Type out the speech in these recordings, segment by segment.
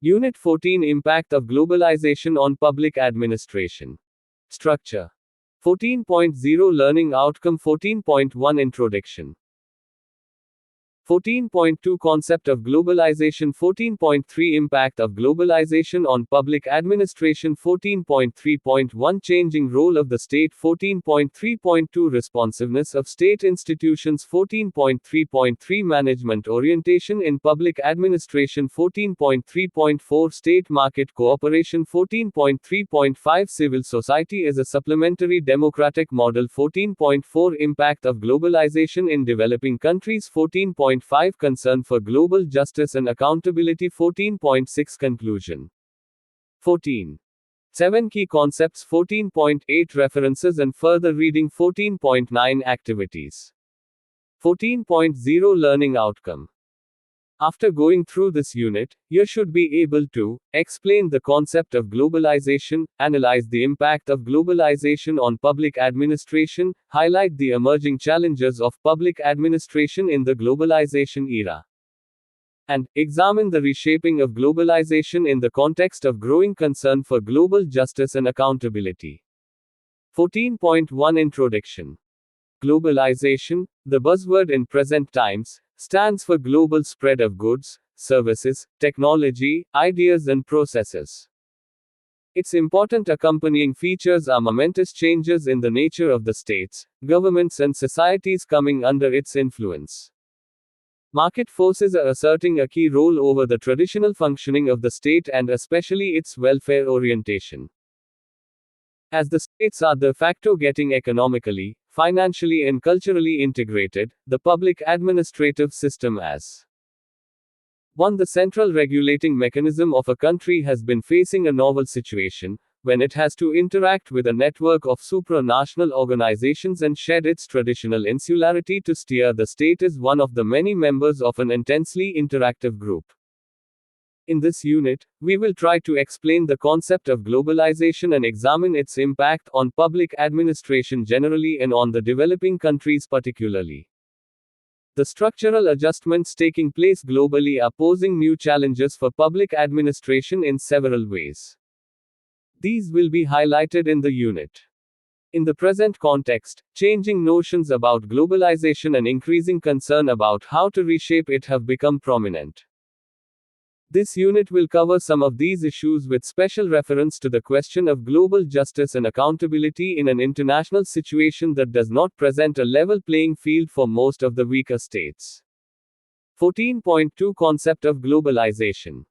Unit 14 Impact of Globalization on Public Administration. Structure 14.0 Learning Outcome 14.1 Introduction 14.2 Concept of Globalization 14.3 Impact of Globalization on Public Administration 14.3.1 Changing Role of the State 14.3.2 Responsiveness of State Institutions 14.3.3 Management Orientation in Public Administration 14.3.4 State Market Cooperation 14.3.5 Civil Society as a Supplementary Democratic Model 14.4 Impact of Globalization in Developing Countries 14.5 Concern for Global Justice and Accountability 14.6 Conclusion 14.7 Key Concepts 14.8 References and Further Reading 14.9 Activities 14.0 Learning Outcome. After going through this unit, you should be able to explain the concept of globalization, analyze the impact of globalization on public administration, highlight the emerging challenges of public administration in the globalization era, and examine the reshaping of globalization in the context of growing concern for global justice and accountability. 14.1 Introduction. Globalization, the buzzword in present times, stands for global spread of goods, services, technology, ideas and processes. Its important accompanying features are momentous changes in the nature of the states, governments and societies coming under its influence. Market forces are asserting a key role over the traditional functioning of the state and especially its welfare orientation. As the states are de facto getting economically, financially and culturally integrated, the public administrative system as the central regulating mechanism of a country has been facing a novel situation, when it has to interact with a network of supranational organizations and shed its traditional insularity to steer the state as one of the many members of an intensely interactive group. In this unit, we will try to explain the concept of globalization and examine its impact on public administration generally and on the developing countries particularly. The structural adjustments taking place globally are posing new challenges for public administration in several ways. These will be highlighted in the unit. In the present context, changing notions about globalization and increasing concern about how to reshape it have become prominent. This unit will cover some of these issues with special reference to the question of global justice and accountability in an international situation that does not present a level playing field for most of the weaker states. 14.2 Concept of Globalization.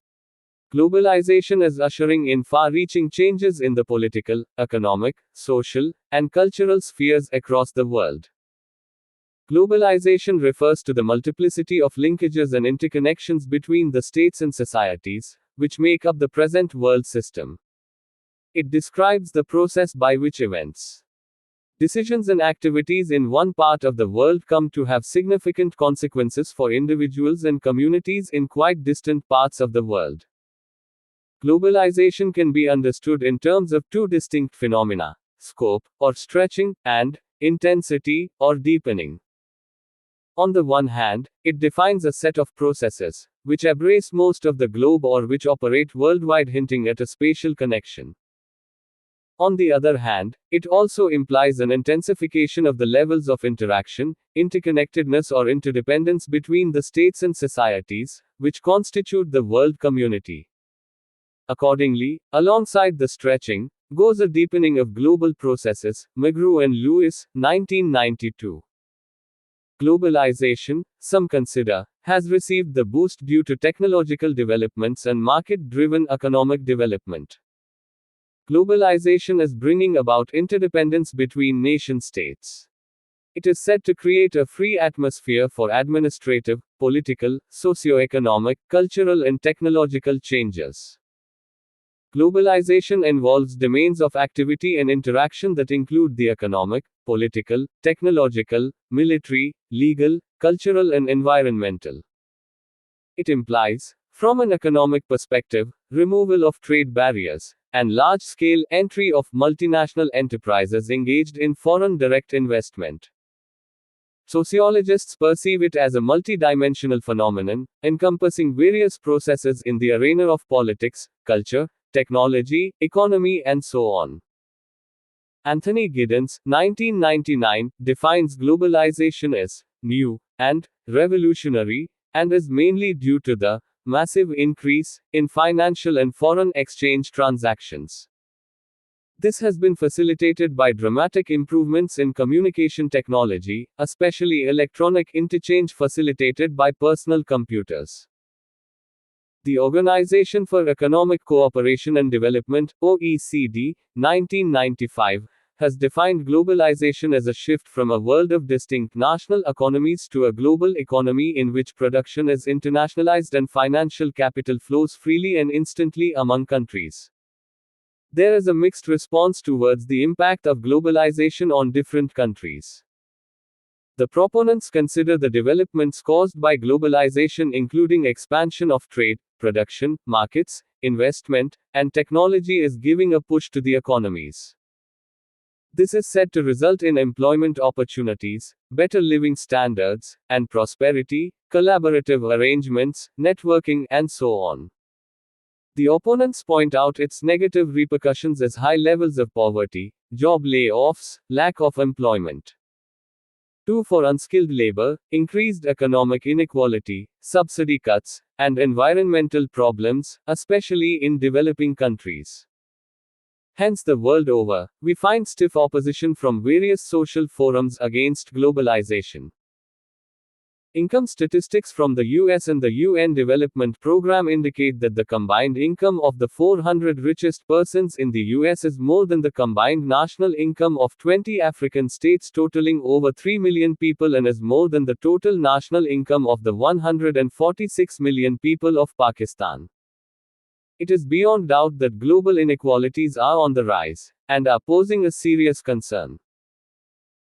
Globalization is ushering in far-reaching changes in the political, economic, social, and cultural spheres across the world. Globalization refers to the multiplicity of linkages and interconnections between the states and societies, which make up the present world system. It describes the process by which events, decisions and activities in one part of the world come to have significant consequences for individuals and communities in quite distant parts of the world. Globalization can be understood in terms of two distinct phenomena: scope, or stretching, and intensity, or deepening. On the one hand, it defines a set of processes, which embrace most of the globe or which operate worldwide, hinting at a spatial connection. On the other hand, it also implies an intensification of the levels of interaction, interconnectedness or interdependence between the states and societies, which constitute the world community. Accordingly, alongside the stretching, goes a deepening of global processes. McGrew and Lewis, 1992. Globalization, some consider, has received the boost due to technological developments and market-driven economic development. Globalization is bringing about interdependence between nation-states. It is said to create a free atmosphere for administrative, political, socio-economic, cultural and technological changes. Globalization involves domains of activity and interaction that include the economic, political, technological, military, legal, cultural and environmental. It implies, from an economic perspective, removal of trade barriers, and large-scale entry of multinational enterprises engaged in foreign direct investment. Sociologists perceive it as a multidimensional phenomenon, encompassing various processes in the arena of politics, culture, technology, economy, and so on. Anthony Giddens, 1999, defines globalization as new and revolutionary, and is mainly due to the massive increase in financial and foreign exchange transactions. This has been facilitated by dramatic improvements in communication technology, especially electronic interchange facilitated by personal computers. The Organization for Economic Cooperation and Development, OECD, 1995, has defined globalization as a shift from a world of distinct national economies to a global economy in which production is internationalized and financial capital flows freely and instantly among countries. There is a mixed response towards the impact of globalization on different countries. The proponents consider the developments caused by globalization, including expansion of trade, production, markets, investment, and technology, as giving a push to the economies. This is said to result in employment opportunities, better living standards, and prosperity, collaborative arrangements, networking, and so on. The opponents point out its negative repercussions as high levels of poverty, job layoffs, lack of employment. 2. For unskilled labor, increased economic inequality, subsidy cuts, and environmental problems, especially in developing countries. Hence, the world over, we find stiff opposition from various social forums against globalization. Income statistics from the US and the UN Development Program indicate that the combined income of the 400 richest persons in the US is more than the combined national income of 20 African states, totaling over 3 million people, and is more than the total national income of the 146 million people of Pakistan. It is beyond doubt that global inequalities are on the rise, and are posing a serious concern.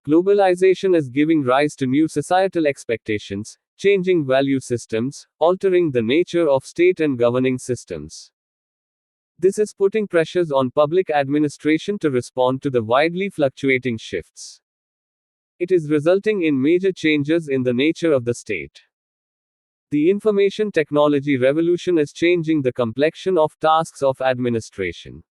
Globalization is giving rise to new societal expectations, changing value systems, altering the nature of state and governing systems. This is putting pressures on public administration to respond to the widely fluctuating shifts. It is resulting in major changes in the nature of the state. The information technology revolution is changing the complexion of tasks of administration.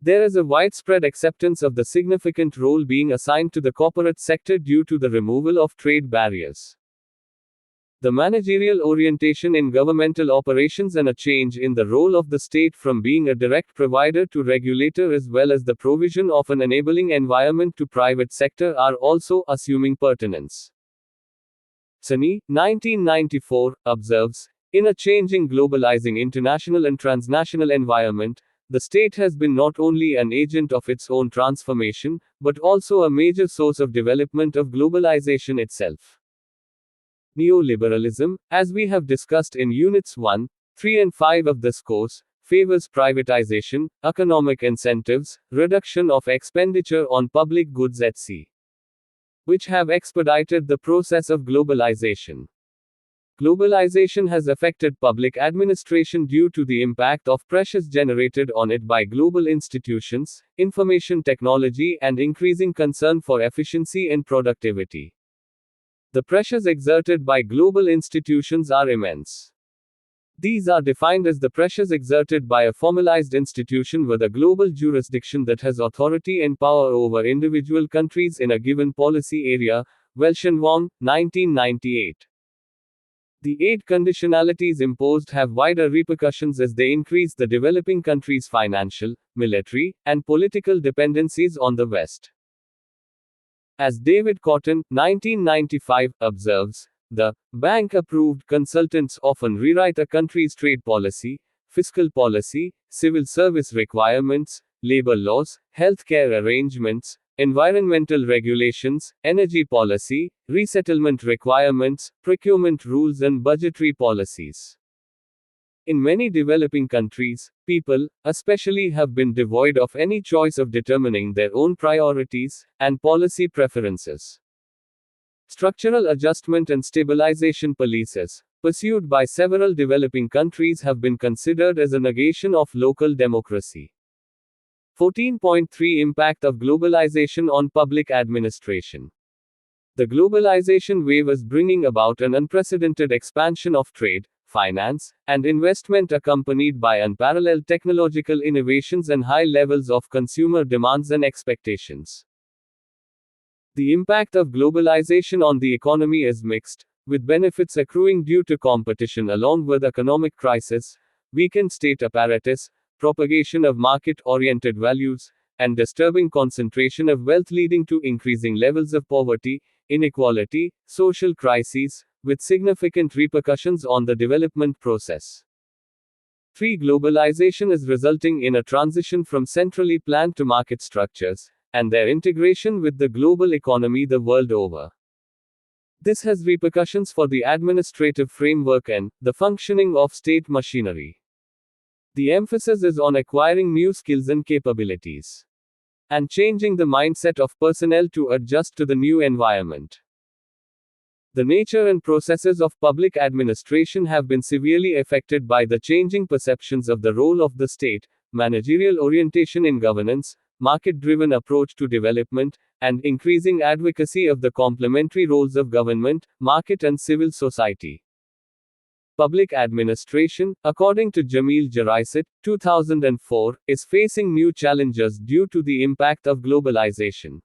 There is a widespread acceptance of the significant role being assigned to the corporate sector due to the removal of trade barriers. The managerial orientation in governmental operations and a change in the role of the state from being a direct provider to regulator, as well as the provision of an enabling environment to private sector, are also assuming pertinence. Sani, 1994, observes, in a changing, globalizing international and transnational environment, the state has been not only an agent of its own transformation, but also a major source of development of globalization itself. Neoliberalism, as we have discussed in Units 1, 3 and 5 of this course, favors privatization, economic incentives, reduction of expenditure on public goods etc., which have expedited the process of globalization. Globalization has affected public administration due to the impact of pressures generated on it by global institutions, information technology, and increasing concern for efficiency and productivity. The pressures exerted by global institutions are immense. These are defined as the pressures exerted by a formalized institution with a global jurisdiction that has authority and power over individual countries in a given policy area. Welchenwang, 1998. The aid conditionalities imposed have wider repercussions as they increase the developing countries' financial, military, and political dependencies on the West. As David Cotton, 1995, observes, the bank-approved consultants often rewrite a country's trade policy, fiscal policy, civil service requirements, labor laws, healthcare arrangements, environmental regulations, energy policy, resettlement requirements, procurement rules, and budgetary policies. In many developing countries, people, especially, have been devoid of any choice of determining their own priorities and policy preferences. Structural adjustment and stabilization policies, pursued by several developing countries, have been considered as a negation of local democracy. 14.3 Impact of globalization on public administration. The globalization wave is bringing about an unprecedented expansion of trade, finance, and investment accompanied by unparalleled technological innovations and high levels of consumer demands and expectations. The impact of globalization on the economy is mixed, with benefits accruing due to competition along with economic crisis, weakened state apparatus, propagation of market-oriented values, and disturbing concentration of wealth leading to increasing levels of poverty, inequality, social crises, with significant repercussions on the development process. 3. Globalization is resulting in a transition from centrally planned to market structures, and their integration with the global economy the world over. This has repercussions for the administrative framework and the functioning of state machinery. The emphasis is on acquiring new skills and capabilities, and changing the mindset of personnel to adjust to the new environment. The nature and processes of public administration have been severely affected by the changing perceptions of the role of the state, managerial orientation in governance, market-driven approach to development, and increasing advocacy of the complementary roles of government, market and civil society. Public administration, according to Jamil Jaraisit, 2004, is facing new challenges due to the impact of globalization.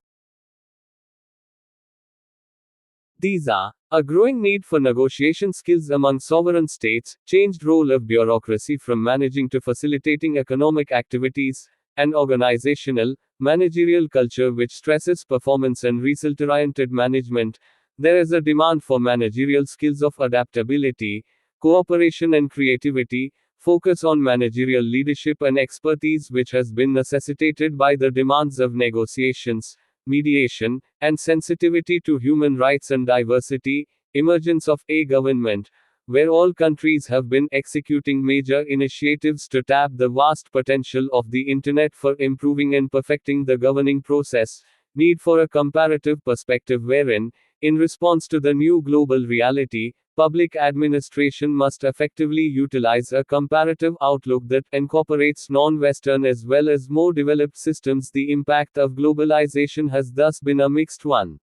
These are a growing need for negotiation skills among sovereign states, changed role of bureaucracy from managing to facilitating economic activities, and organizational, managerial culture which stresses performance and result-oriented management. There is a demand for managerial skills of adaptability, cooperation and creativity, focus on managerial leadership and expertise which has been necessitated by the demands of negotiations, mediation, and sensitivity to human rights and diversity, emergence of a government, where all countries have been executing major initiatives to tap the vast potential of the Internet for improving and perfecting the governing process, need for a comparative perspective wherein, in response to the new global reality, public administration must effectively utilize a comparative outlook that incorporates non-Western as well as more developed systems. The impact of globalization has thus been a mixed one.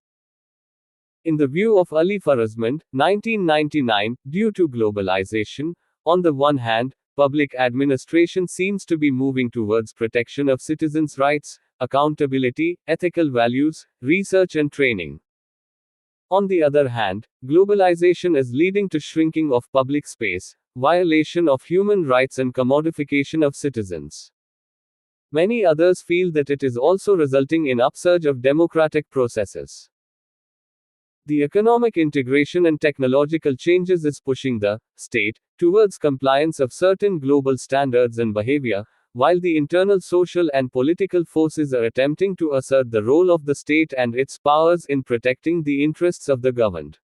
In the view of Ali Farazmand, 1999, due to globalization, on the one hand, public administration seems to be moving towards protection of citizens' rights, accountability, ethical values, research and training. On the other hand, globalization is leading to shrinking of public space, violation of human rights and commodification of citizens. Many others feel that it is also resulting in upsurge of democratic processes. The economic integration and technological changes is pushing the state towards compliance of certain global standards and behavior, while the internal social and political forces are attempting to assert the role of the state and its powers in protecting the interests of the governed.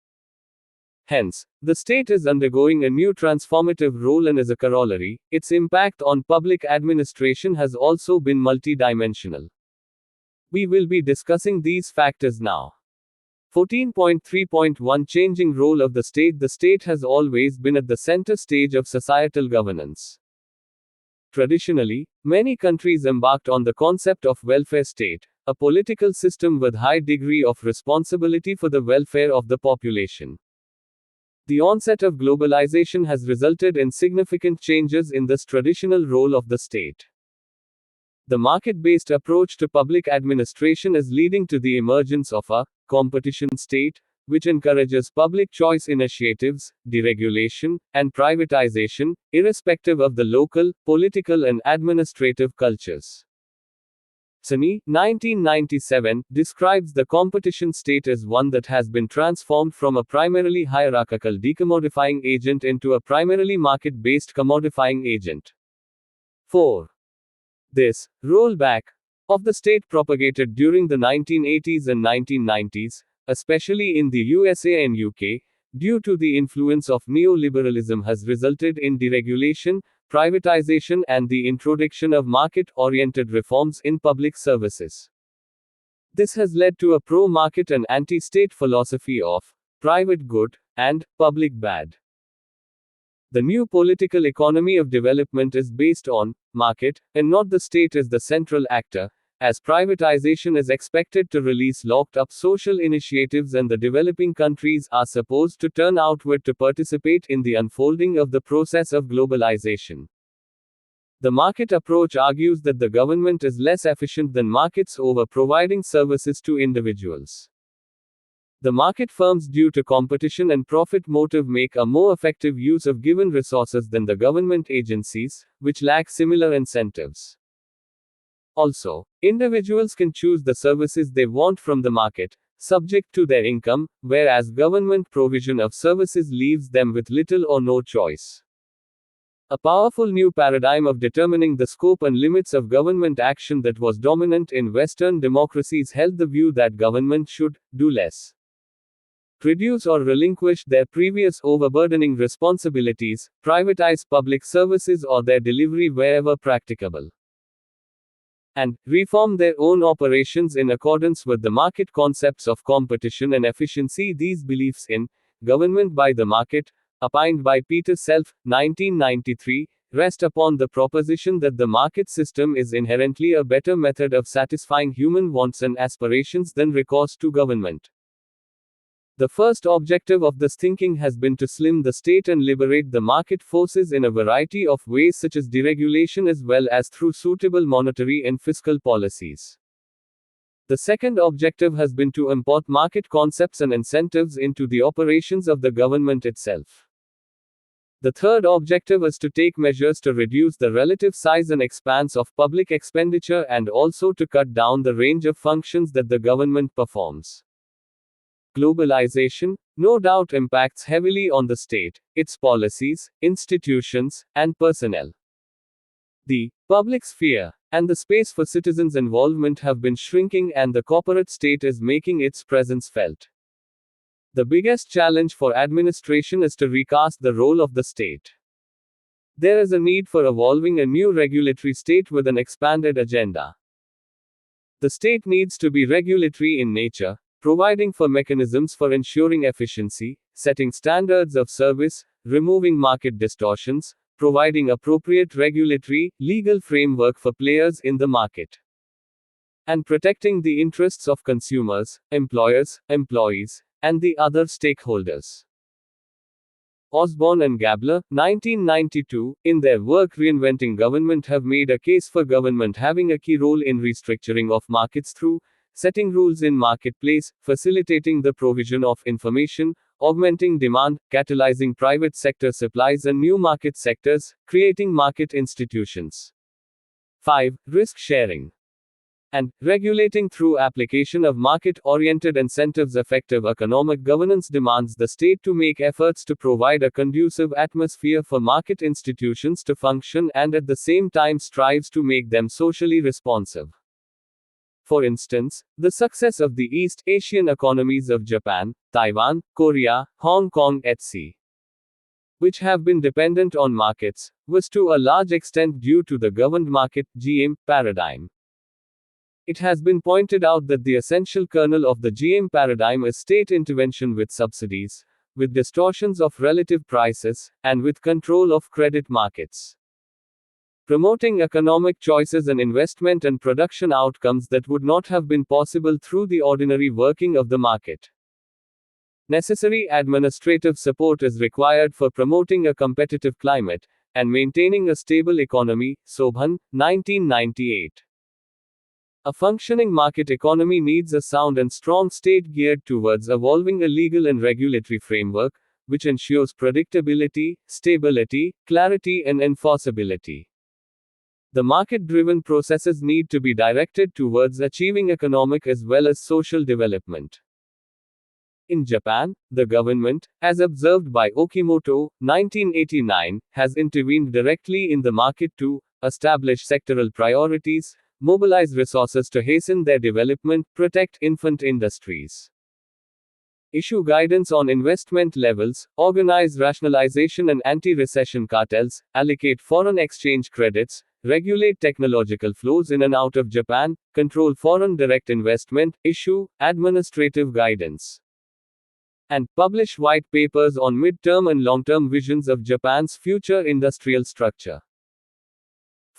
Hence, the state is undergoing a new transformative role, and as a corollary, its impact on public administration has also been multidimensional. We will be discussing these factors now. 14.3.1 Changing role of the state. The state has always been at the center stage of societal governance. Traditionally, many countries embarked on the concept of welfare state, a political system with high degree of responsibility for the welfare of the population. The onset of globalization has resulted in significant changes in this traditional role of the state. The market-based approach to public administration is leading to the emergence of a competition state, which encourages public choice initiatives, deregulation, and privatization, irrespective of the local, political and administrative cultures. Sani, 1997, describes the competition state as one that has been transformed from a primarily hierarchical decommodifying agent into a primarily market-based commodifying agent. 4. This rollback of the state propagated during the 1980s and 1990s, especially in the USA and UK, due to the influence of neoliberalism has resulted in deregulation, privatization and the introduction of market-oriented reforms in public services. This has led to a pro-market and anti-state philosophy of private good and public bad. The new political economy of development is based on market, and not the state as the central actor, as privatization is expected to release locked up social initiatives and the developing countries are supposed to turn outward to participate in the unfolding of the process of globalization. The market approach argues that the government is less efficient than markets over providing services to individuals. The market firms, due to competition and profit motive, make a more effective use of given resources than the government agencies, which lack similar incentives. Also, individuals can choose the services they want from the market, subject to their income, whereas government provision of services leaves them with little or no choice. A powerful new paradigm of determining the scope and limits of government action that was dominant in Western democracies held the view that government should do less, reduce or relinquish their previous overburdening responsibilities, privatize public services or their delivery wherever practicable, and reform their own operations in accordance with the market concepts of competition and efficiency. These beliefs in government by the market, opined by Peter Self, 1993, rest upon the proposition that the market system is inherently a better method of satisfying human wants and aspirations than recourse to government. The first objective of this thinking has been to slim the state and liberate the market forces in a variety of ways, such as deregulation as well as through suitable monetary and fiscal policies. The second objective has been to import market concepts and incentives into the operations of the government itself. The third objective is to take measures to reduce the relative size and expanse of public expenditure and also to cut down the range of functions that the government performs. Globalization, no doubt, impacts heavily on the state, its policies, institutions, and personnel. The public sphere and the space for citizens' involvement have been shrinking, and the corporate state is making its presence felt. The biggest challenge for administration is to recast the role of the state. There is a need for evolving a new regulatory state with an expanded agenda. The state needs to be regulatory in nature, providing for mechanisms for ensuring efficiency, setting standards of service, removing market distortions, providing appropriate regulatory, legal framework for players in the market, and protecting the interests of consumers, employers, employees, and the other stakeholders. Osborne and Gabler, 1992, in their work Reinventing Government, have made a case for government having a key role in restructuring of markets through setting rules in marketplace, facilitating the provision of information, augmenting demand, catalyzing private sector supplies and new market sectors, creating market institutions. 5. Risk sharing and regulating through application of market-oriented incentives. Effective economic governance demands the state to make efforts to provide a conducive atmosphere for market institutions to function and at the same time strives to make them socially responsive. For instance, the success of the East Asian economies of Japan, Taiwan, Korea, Hong Kong, etc., which have been dependent on markets, was to a large extent due to the governed market (GM) paradigm. It has been pointed out that the essential kernel of the GM paradigm is state intervention with subsidies, with distortions of relative prices, and with control of credit markets, promoting economic choices and investment and production outcomes that would not have been possible through the ordinary working of the market. Necessary administrative support is required for promoting a competitive climate and maintaining a stable economy. Sobhan, 1998. A functioning market economy needs a sound and strong state geared towards evolving a legal and regulatory framework, which ensures predictability, stability, clarity, and enforceability. The market-driven processes need to be directed towards achieving economic as well as social development. In Japan, the government, as observed by Okimoto, 1989, has intervened directly in the market to establish sectoral priorities, mobilize resources to hasten their development, protect infant industries, issue guidance on investment levels, organize rationalization and anti-recession cartels, allocate foreign exchange credits, regulate technological flows in and out of Japan, control foreign direct investment, issue administrative guidance, and publish white papers on mid-term and long-term visions of Japan's future industrial structure.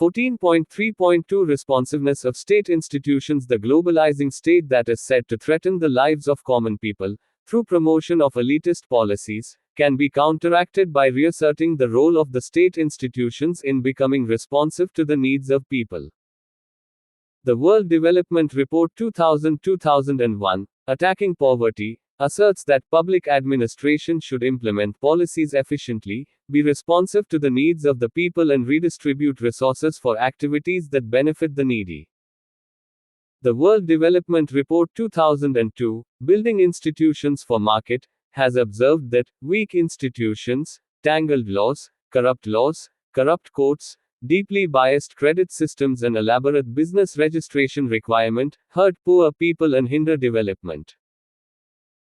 14.3.2 Responsiveness of state institutions. The globalizing state that is said to threaten the lives of common people, through promotion of elitist policies, can be counteracted by reasserting the role of the state institutions in becoming responsive to the needs of people. The World Development Report 2000-2001, Attacking Poverty, asserts that public administration should implement policies efficiently, be responsive to the needs of the people, and redistribute resources for activities that benefit the needy. The World Development Report 2002, Building Institutions for Market, has observed that weak institutions, tangled laws, corrupt courts, deeply biased credit systems, and elaborate business registration requirement hurt poor people and hinder development.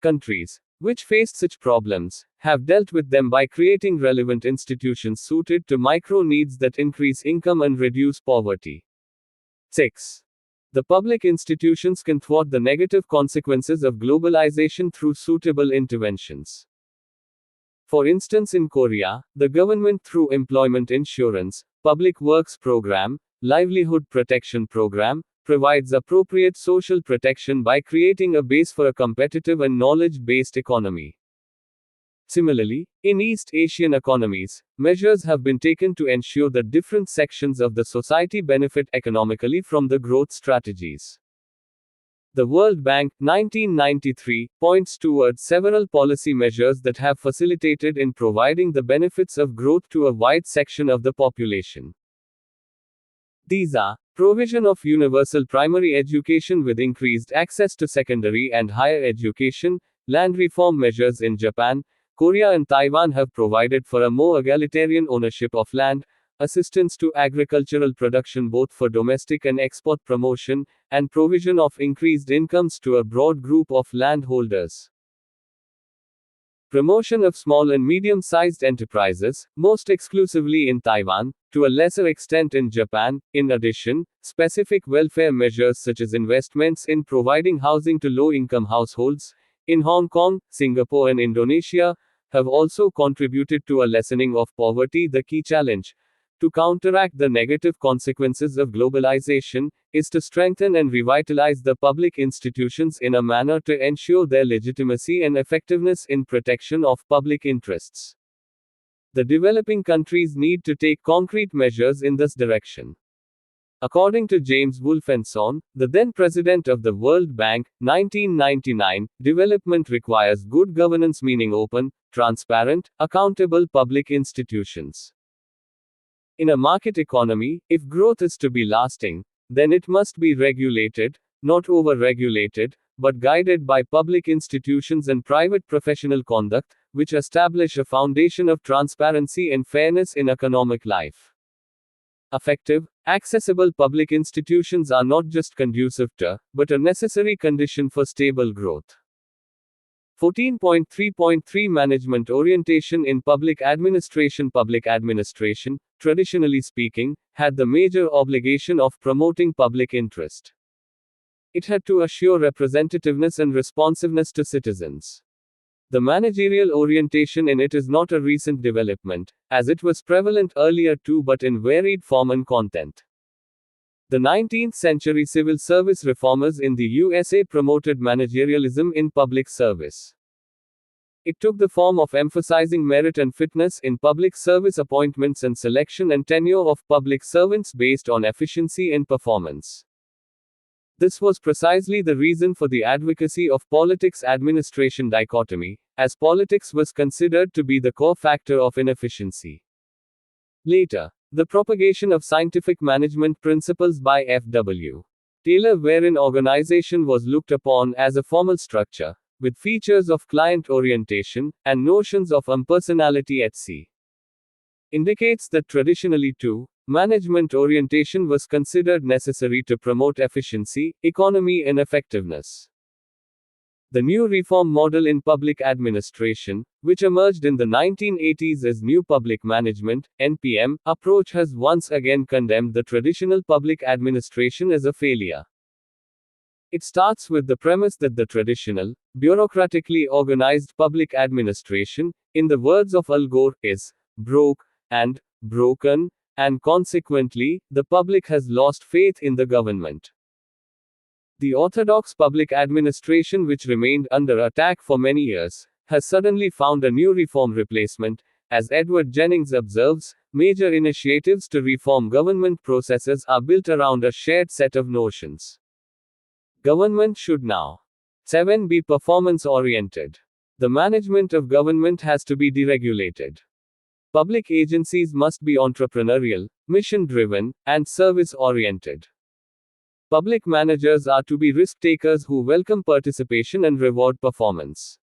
Countries which faced such problems have dealt with them by creating relevant institutions suited to micro needs that increase income and reduce poverty. 6. The public institutions can thwart the negative consequences of globalization through suitable interventions. For instance, in Korea, the government, through Employment Insurance, Public Works Program, Livelihood Protection Program, provides appropriate social protection by creating a base for a competitive and knowledge-based economy. Similarly, in East Asian economies, measures have been taken to ensure that different sections of the society benefit economically from the growth strategies. The World Bank, 1993, points towards several policy measures that have facilitated in providing the benefits of growth to a wide section of the population. These are provision of universal primary education with increased access to secondary and higher education, land reform measures. In Japan, Korea and Taiwan have provided for a more egalitarian ownership of land, assistance to agricultural production both for domestic and export promotion, and provision of increased incomes to a broad group of landholders. Promotion of small and medium-sized enterprises, most exclusively in Taiwan, to a lesser extent in Japan. In addition, specific welfare measures such as investments in providing housing to low-income households, in Hong Kong, Singapore, and Indonesia, have also contributed to a lessening of poverty. The key challenge, to counteract the negative consequences of globalization, is to strengthen and revitalize the public institutions in a manner to ensure their legitimacy and effectiveness in protection of public interests. The developing countries need to take concrete measures in this direction. According to James Wolfensohn, the then president of the World Bank, 1999, development requires good governance, meaning open, transparent, accountable public institutions. In a market economy, if growth is to be lasting, then it must be regulated, not over-regulated, but guided by public institutions and private professional conduct, which establish a foundation of transparency and fairness in economic life. Effective, accessible public institutions are not just conducive to, but a necessary condition for stable growth. 14.3.3 Management orientation in public administration. Public administration, traditionally speaking, had the major obligation of promoting public interest. It had to assure representativeness and responsiveness to citizens. The managerial orientation in it is not a recent development, as it was prevalent earlier too, but in varied form and content. The 19th century civil service reformers in the USA promoted managerialism in public service. It took the form of emphasizing merit and fitness in public service appointments and selection and tenure of public servants based on efficiency and performance. This was precisely the reason for the advocacy of politics-administration dichotomy, as politics was considered to be the core factor of inefficiency. Later, the propagation of scientific management principles by F.W. Taylor, wherein organization was looked upon as a formal structure, with features of client orientation, and notions of impersonality etc., indicates that traditionally too, management orientation was considered necessary to promote efficiency, economy, and effectiveness. The new reform model in public administration, which emerged in the 1980s as New Public Management (NPM) approach, has once again condemned the traditional public administration as a failure. It starts with the premise that the traditional, bureaucratically organized public administration, in the words of Al Gore, is broke and broken, and consequently, the public has lost faith in the government. The orthodox public administration, which remained under attack for many years, has suddenly found a new reform replacement. As Edward Jennings observes, major initiatives to reform government processes are built around a shared set of notions. Government should now 7. Be performance oriented. The management of government has to be deregulated. Public agencies must be entrepreneurial, mission driven, and service oriented. Public managers are to be risk takers who welcome participation and reward performance.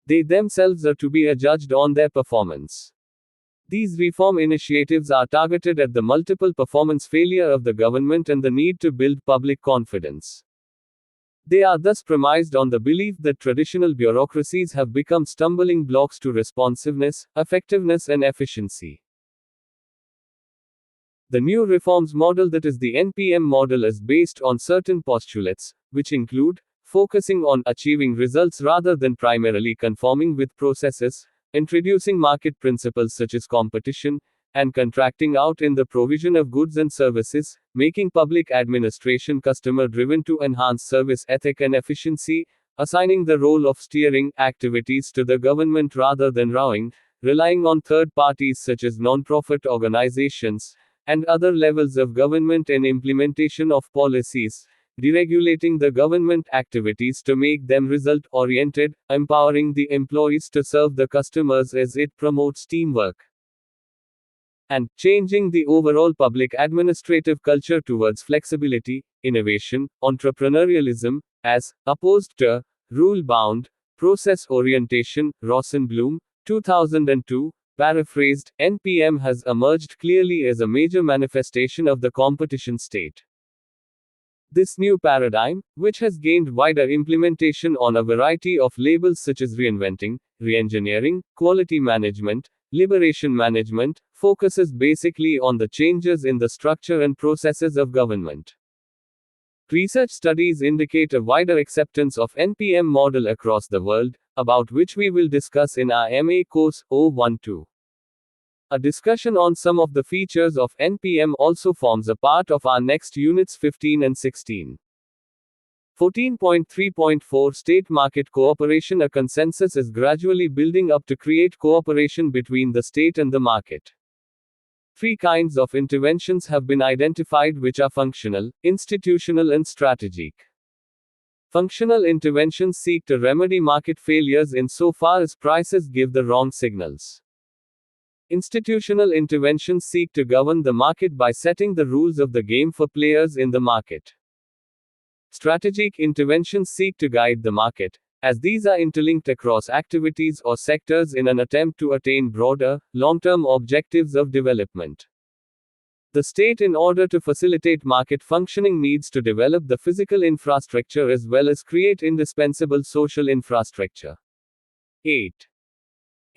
They themselves are to be judged on their performance. These reform initiatives are targeted at the multiple performance failure of the government and the need to build public confidence. They are thus premised on the belief that traditional bureaucracies have become stumbling blocks to responsiveness, effectiveness, and efficiency. The new reforms model, that is the NPM model, is based on certain postulates, which include focusing on achieving results rather than primarily conforming with processes, introducing market principles such as competition and contracting out in the provision of goods and services, making public administration customer driven to enhance service ethic and efficiency, assigning the role of steering activities to the government rather than relying on third parties such as non-profit organizations and other levels of government in implementation of policies, deregulating the government activities to make them result-oriented, empowering the employees to serve the customers as it promotes teamwork, and changing the overall public administrative culture towards flexibility, innovation, entrepreneurialism, as opposed to rule-bound, process orientation. Rosenblum, 2002. Paraphrased, NPM has emerged clearly as a major manifestation of the competition state. This new paradigm, which has gained wider implementation on a variety of labels such as reinventing, reengineering, quality management, liberation management, focuses basically on the changes in the structure and processes of government. Research studies indicate a wider acceptance of NPM model across the world, about which we will discuss in our MA course 012. A discussion on some of the features of NPM also forms a part of our next units 15 and 16. 14.3.4 State Market Cooperation. A consensus is gradually building up to create cooperation between the state and the market. 3 kinds of interventions have been identified, which are functional, institutional, and strategic. Functional interventions seek to remedy market failures insofar as prices give the wrong signals. Institutional interventions seek to govern the market by setting the rules of the game for players in the market. Strategic interventions seek to guide the market, as these are interlinked across activities or sectors in an attempt to attain broader, long-term objectives of development. The state, in order to facilitate market functioning, needs to develop the physical infrastructure as well as create indispensable social infrastructure. 8.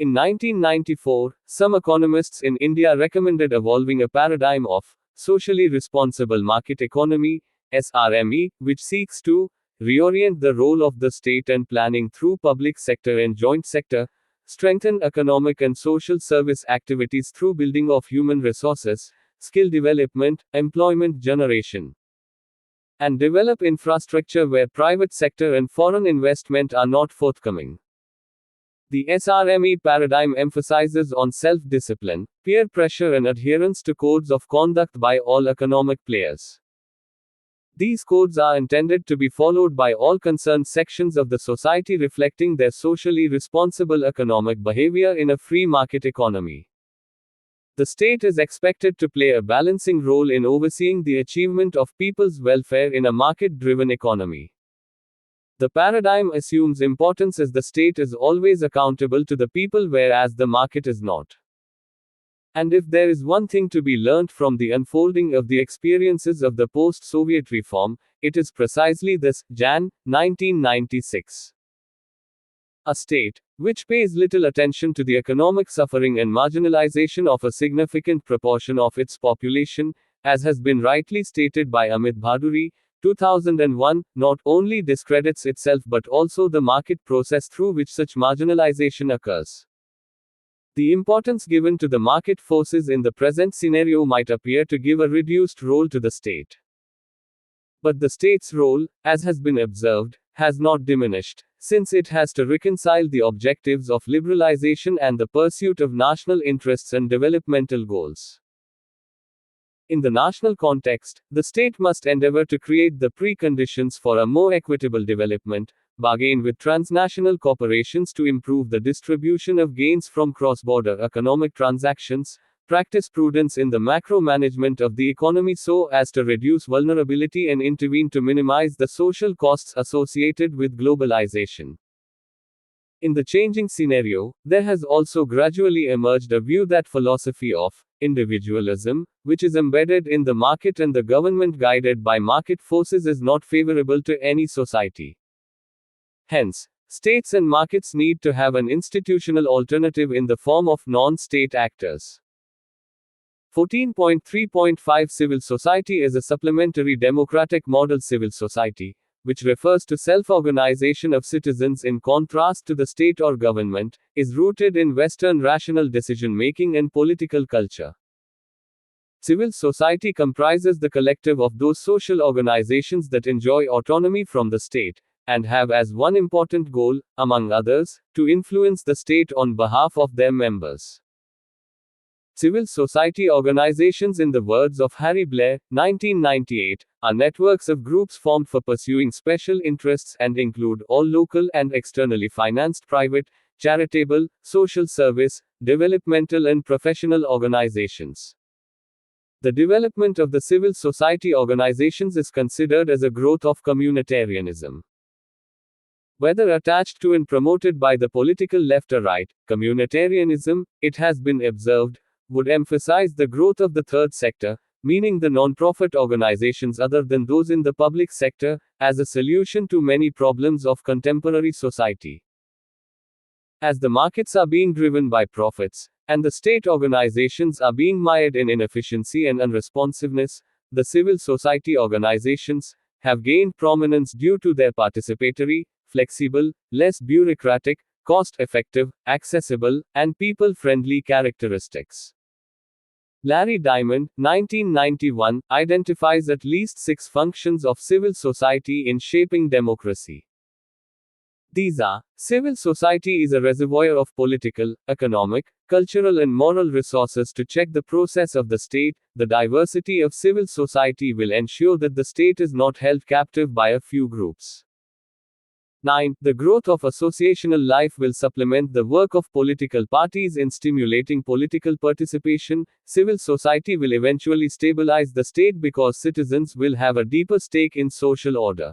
In 1994, some economists in India recommended evolving a paradigm of socially responsible market economy, SRME, which seeks to reorient the role of the state and planning through public sector and joint sector, strengthen economic and social service activities through building of human resources, skill development, employment generation, and develop infrastructure where private sector and foreign investment are not forthcoming. The SRME paradigm emphasizes on self-discipline, peer pressure, and adherence to codes of conduct by all economic players. These codes are intended to be followed by all concerned sections of the society, reflecting their socially responsible economic behavior in a free market economy. The state is expected to play a balancing role in overseeing the achievement of people's welfare in a market-driven economy. The paradigm assumes importance as the state is always accountable to the people, whereas the market is not. And if there is one thing to be learnt from the unfolding of the experiences of the post-Soviet reform, it is precisely this. Jan. 1996. A state, which pays little attention to the economic suffering and marginalization of a significant proportion of its population, as has been rightly stated by Amit Bhaduri, 2001, not only discredits itself but also the market process through which such marginalization occurs. The importance given to the market forces in the present scenario might appear to give a reduced role to the state. But the state's role, as has been observed, has not diminished, since it has to reconcile the objectives of liberalization and the pursuit of national interests and developmental goals. In the national context, the state must endeavor to create the preconditions for a more equitable development, bargain with transnational corporations to improve the distribution of gains from cross-border economic transactions, practice prudence in the macro management of the economy so as to reduce vulnerability and intervene to minimize the social costs associated with globalization. In the changing scenario, there has also gradually emerged a view that philosophy of individualism, which is embedded in the market and the government guided by market forces, is not favorable to any society. Hence, states and markets need to have an institutional alternative in the form of non-state actors. 14.3.5 Civil society is a supplementary democratic model. Civil society, which refers to self-organization of citizens in contrast to the state or government, is rooted in Western rational decision-making and political culture. Civil society comprises the collective of those social organizations that enjoy autonomy from the state, and have as one important goal, among others, to influence the state on behalf of their members. Civil society organizations, in the words of Harry Blair, 1998, are networks of groups formed for pursuing special interests and include all local and externally financed private, charitable, social service, developmental and professional organizations. The development of the civil society organizations is considered as a growth of communitarianism. Whether attached to and promoted by the political left or right, communitarianism, it has been observed, would emphasize the growth of the third sector, meaning the non-profit organizations other than those in the public sector, as a solution to many problems of contemporary society. As the markets are being driven by profits, and the state organizations are being mired in inefficiency and unresponsiveness, the civil society organizations have gained prominence due to their participatory, flexible, less bureaucratic, cost-effective, accessible, and people-friendly characteristics. Larry Diamond, 1991, identifies at least 6 functions of civil society in shaping democracy. These are: civil society is a reservoir of political, economic, cultural and moral resources to check the process of the state. The diversity of civil society will ensure that the state is not held captive by a few groups. 9. The growth of associational life will supplement the work of political parties in stimulating political participation. Civil society will eventually stabilize the state because citizens will have a deeper stake in social order.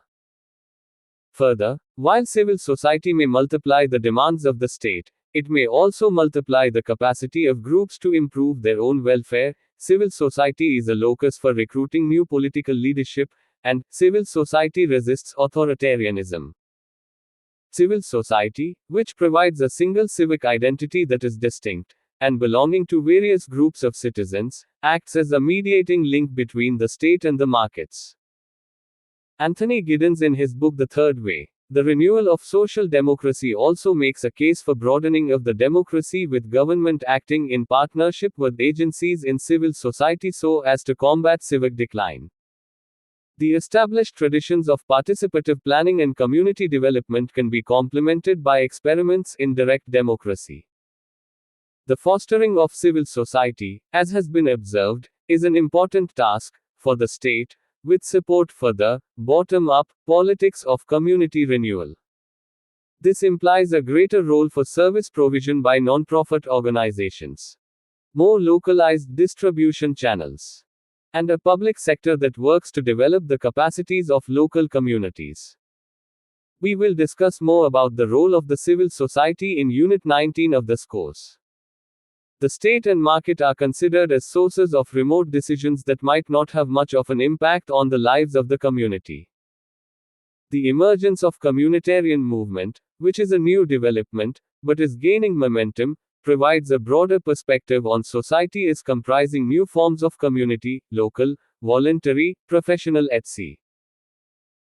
Further, while civil society may multiply the demands of the state, it may also multiply the capacity of groups to improve their own welfare. Civil society is a locus for recruiting new political leadership, and civil society resists authoritarianism. Civil society, which provides a single civic identity that is distinct and belonging to various groups of citizens, acts as a mediating link between the state and the markets. Anthony Giddens, in his book The Third Way, The Renewal of Social Democracy, also makes a case for broadening of the democracy with government acting in partnership with agencies in civil society so as to combat civic decline. The established traditions of participative planning and community development can be complemented by experiments in direct democracy. The fostering of civil society, as has been observed, is an important task for the state, with support for the bottom-up politics of community renewal. This implies a greater role for service provision by non-profit organizations, more localized distribution channels, and a public sector that works to develop the capacities of local communities. We will discuss more about the role of the civil society in Unit 19 of this course. The state and market are considered as sources of remote decisions that might not have much of an impact on the lives of the community. The emergence of communitarian movement, which is a new development, but is gaining momentum, provides a broader perspective on society as comprising new forms of community, local, voluntary, professional etc.